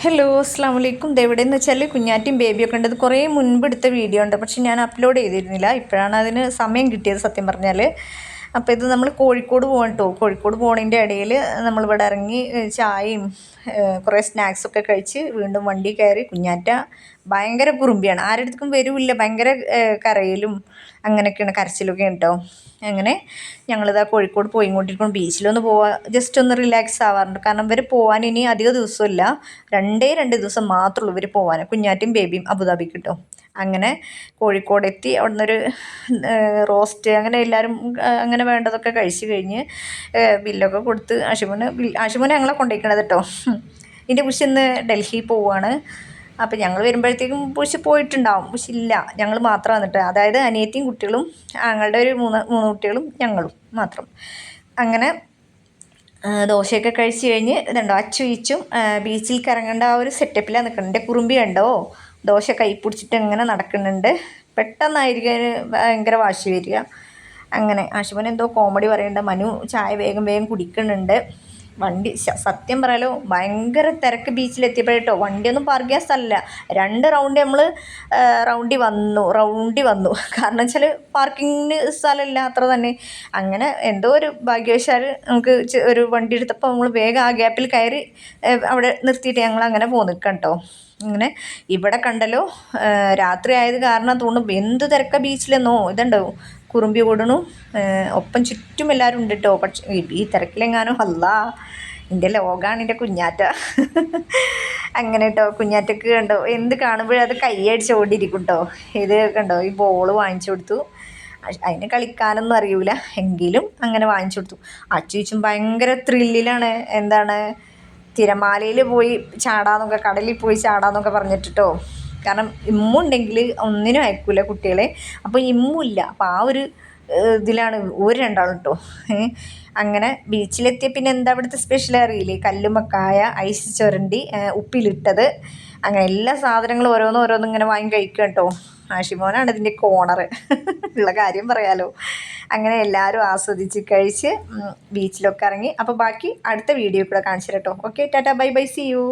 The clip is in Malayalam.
ഹലോ അസ്സാം വലൈക്കും. ഇതെവിടെയെന്ന് വെച്ചാൽ കുഞ്ഞാറ്റും ബേബിയൊക്കെ ഉണ്ട്. ഇത് കുറേ മുൻപ് എടുത്ത വീഡിയോ ഉണ്ട്, പക്ഷെ ഞാൻ അപ്ലോഡ് ചെയ്തിരുന്നില്ല. ഇപ്പോഴാണ് അതിന് സമയം കിട്ടിയത് സത്യം പറഞ്ഞാൽ. അപ്പോൾ ഇത് നമ്മൾ കോഴിക്കോട് പോകാൻ കേട്ടോ. കോഴിക്കോട് പോകണതിൻ്റെ ഇടയിൽ നമ്മളിവിടെ ഇറങ്ങി ചായയും കുറേ സ്നാക്സൊക്കെ കഴിച്ച് വീണ്ടും വണ്ടി കയറി. കുഞ്ഞാറ്റ ഭയങ്കര കുറുമ്പിയാണ്, ആരുടെ അടുത്തും വരില്ല, ഭയങ്കര കരയിലും അങ്ങനെയൊക്കെയാണ്, കരച്ചിലൊക്കെ കേട്ടോ. അങ്ങനെ ഞങ്ങളിതാ കോഴിക്കോട് പോയിക്കൊണ്ടിരിക്കണം. ബീച്ചിലൊന്ന് പോവാൻ ജസ്റ്റ് ഒന്ന് റിലാക്സ് ആവാറുണ്ട്. കാരണം ഇവർ പോകാൻ ഇനി അധിക ദിവസമില്ല, രണ്ട് ദിവസം മാത്രമേ ഉള്ളൂ ഇവർ പോകാൻ, കുഞ്ഞാറ്റും ബേബിയും അബുദാബിക്ക് കേട്ടോ. അങ്ങനെ കോഴിക്കോട് എത്തി. അവിടെ നിന്നൊരു റോസ്റ്റ് അങ്ങനെ എല്ലാവരും അങ്ങനെ വേണ്ടതൊക്കെ കഴിച്ച് കഴിഞ്ഞ് ബില്ലൊക്കെ കൊടുത്ത് ആശുമോനെ ഞങ്ങളെ കൊണ്ടുപോയിക്കണത് കേട്ടോ. ഇതിൻ്റെ പുഷ് ഇന്ന് ഡൽഹി പോവുകയാണ്. അപ്പോൾ ഞങ്ങൾ വരുമ്പോഴത്തേക്കും പുഷ് പോയിട്ടുണ്ടാവും. പക്ഷെ ഇല്ല, ഞങ്ങൾ മാത്രം വന്നിട്ട്, അതായത് അനിയത്തിയും കുട്ടികളും ഞങ്ങളുടെ ഒരു മൂന്ന് കുട്ടികളും ഞങ്ങളും മാത്രം. അങ്ങനെ ദോശയൊക്കെ കഴിച്ച് കഴിഞ്ഞ് ഇതുണ്ടോ അച്ചു ഈച്ചും ബീച്ചിൽ കറങ്ങേണ്ട ആ ഒരു സെറ്റപ്പിലാണ് നിൽക്കുന്നത്. എൻ്റെ കുറുമ്പി ഉണ്ടോ ദോശ കൈ പിടിച്ചിട്ട് ഇങ്ങനെ നടക്കുന്നുണ്ട്. പെട്ടെന്നായിരിക്കും ഭയങ്കര വാശി വരിക. അങ്ങനെ ആശുമോൻ എന്തോ കോമഡി പറയുന്നുണ്ട്. മനു ചായ വേഗം കുടിക്കുന്നുണ്ട്. വണ്ടി സത്യം പറയാലോ ഭയങ്കര തിരക്ക്. ബീച്ചിലെത്തിയപ്പോഴേട്ടോ വണ്ടിയൊന്നും പാർക്ക് ചെയ്യാൻ സ്ഥലമില്ല. 2 റൗണ്ട് നമ്മൾ റൗണ്ടി വന്നു. കാരണം വെച്ചാൽ പാർക്കിങ്ങിന് സ്ഥലമില്ല അത്ര തന്നെ. അങ്ങനെ എന്തോ ഒരു ഭാഗ്യവശാൽ നമുക്ക് ഒരു വണ്ടി എടുത്തപ്പോൾ നമ്മൾ വേഗം ആ ഗ്യാപ്പിൽ കയറി അവിടെ നിർത്തിയിട്ട് ഞങ്ങൾ അങ്ങനെ നിൽക്കാം കേട്ടോ. അങ്ങനെ ഇവിടെ കണ്ടല്ലോ രാത്രി ആയത് കാരണം തോന്നുന്നു എന്ത് തിരക്ക ബീച്ചിലെന്നോ. ഇതുണ്ടോ കുറുമ്പി ഓടണു, ഒപ്പം ചുറ്റും എല്ലാവരും ഉണ്ട് കേട്ടോ. പക്ഷേ ഈ തിരക്കിലെങ്ങാനോ അല്ലാ, എൻ്റെ ലോകാണ് എൻ്റെ കുഞ്ഞാറ്റ. അങ്ങനെ കേട്ടോ കുഞ്ഞാറ്റക്ക് കണ്ടോ എന്ത് കാണുമ്പോഴും അത് കൈയടിച്ചോണ്ടിരിക്കും കേട്ടോ. ഇത് കണ്ടോ ഈ ബോൾ വാങ്ങിച്ചു കൊടുത്തു. അതിന് കളിക്കാനൊന്നും അറിയൂല, എങ്കിലും അങ്ങനെ വാങ്ങിച്ചു കൊടുത്തു. അച്ചുവച്ചും ഭയങ്കര ത്രില്ലിലാണ്. എന്താണ് തിരമാലയിൽ പോയി ചാടാന്നൊക്കെ, കടലിൽ പോയി ചാടാന്നൊക്കെ പറഞ്ഞിട്ടോ. കാരണം ഇമ്മുണ്ടെങ്കിൽ ഒന്നിനും അയക്കൂല കുട്ടികളെ. അപ്പോൾ ഇമ്മില്ല, അപ്പോൾ ആ ഒരു ഇതിലാണ് ഒരു രണ്ടാളും കേട്ടോ. അങ്ങനെ ബീച്ചിലെത്തിയ പിന്നെ എന്താ ഇവിടുത്തെ സ്പെഷ്യൽ അറിയില്ലേ? കല്ലുമ്മക്കായ, ഐസ് ചുരണ്ടി, ഉപ്പിലിട്ടത്, അങ്ങനെ എല്ലാ സാധനങ്ങളും ഓരോന്നും ഇങ്ങനെ വാങ്ങി കഴിക്കുക കേട്ടോ. ആഷിമോനാണ് ഇതിൻ്റെ കോണർ ഉള്ള കാര്യം പറയാലോ. അങ്ങനെ എല്ലാവരും ആസ്വദിച്ച് കഴിച്ച് ബീച്ചിലൊക്കെ ഇറങ്ങി. അപ്പോൾ ബാക്കി അടുത്ത വീഡിയോ കൂടെ കാണിച്ചു കേട്ടോ. Okay, tata bye bye, see U.